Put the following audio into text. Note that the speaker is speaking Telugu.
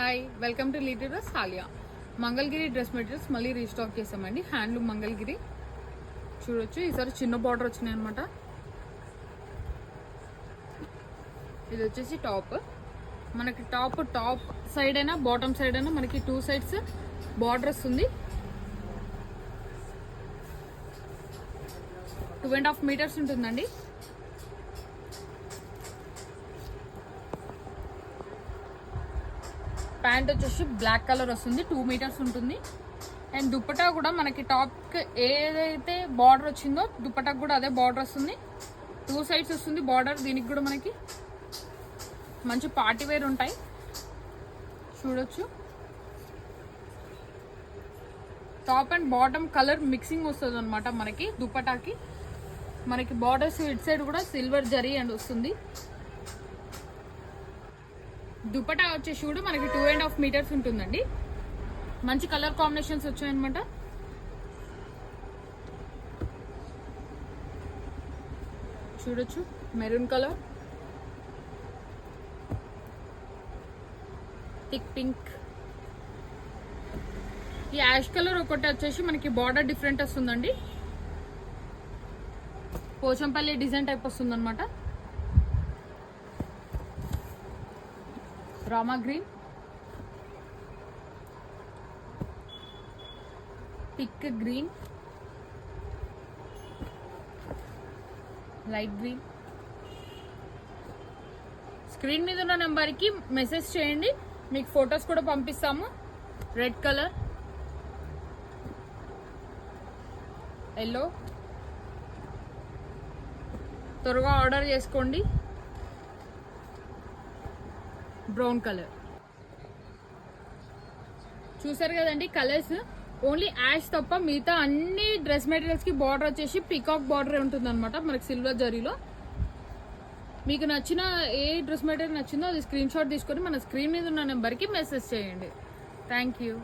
Hi welcome to litre Salila. Mangalagiri dress materials మళ్ళీ రీస్టాక్ చేసామండి. హ్యాండ్లూమ్ మంగళగిరి చూడొచ్చు. ఈసారి చిన్న బార్డర్ వచ్చినాయి అనమాట. ఇది వచ్చేసి టాప్. మనకి టాప్ సైడ్ అయినా బాటమ్ సైడ్ అయినా మనకి 2 సైడ్స్ బార్డర్ వస్తుంది. 2.5 మీటర్స్ ఉంటుందండి. ప్యాంట్ వచ్చేసి బ్లాక్ కలర్ వస్తుంది. 2 మీటర్స్ ఉంటుంది. అండ్ దుప్పటా కూడా మనకి టాప్ ఏదైతే బార్డర్ వచ్చిందో దుప్పటాకు కూడా అదే బార్డర్ వస్తుంది. 2 సైడ్స్ వస్తుంది బార్డర్. దీనికి కూడా మనకి మంచి పార్టీ వేర్ ఉంటాయి చూడొచ్చు. Top and bottom colour mixing వస్తుంది అనమాట మనకి దుప్పటాకి. మనకి బార్డర్స్ ఇటు సైడ్ కూడా సిల్వర్ జరీ అండ్ వస్తుంది. దుపట్టా వచ్చేసి కూడా మనకి 2.5 మీటర్స్ ఉంటుందండి. మంచి కలర్ కాంబినేషన్స్ వచ్చాయన్నమాట. చూడొచ్చు మెరూన్ కలర్, థిక్ పింక్, ఈ యాష్ కలర్ ఒకటి వచ్చేసి మనకి బార్డర్ డిఫరెంట్ వస్తుందండి. పోచంపల్లి డిజైన్ టైప్ వస్తుంది అనమాట. Rama green, thick green, light green. Screen మీద ఉన్న నెంబర్కి మెసేజ్ చేయండి, మీకు ఫొటోస్ కూడా పంపిస్తాము. రెడ్ కలర్, ఎల్లో, త్వరగా ఆర్డర్ చేసుకోండి. బ్రౌన్ కలర్ చూసారు కదండి. కలర్స్ ఓన్లీ యాష్ తప్ప మిగతా అన్ని డ్రెస్ మెటీరియల్స్ కి బార్డర్ వచ్చేసి పీకాక్ బార్డర్ ఉంటుంది అనమాట మనకి సిల్వర్ జరీలో. మీకు నచ్చిన ఏ డ్రెస్ మెటీరియల్ నచ్చిందో అది స్క్రీన్ షాట్ తీసుకొని మన స్క్రీన్ మీద ఉన్న నెంబర్కి మెసేజ్ చేయండి. Thank you.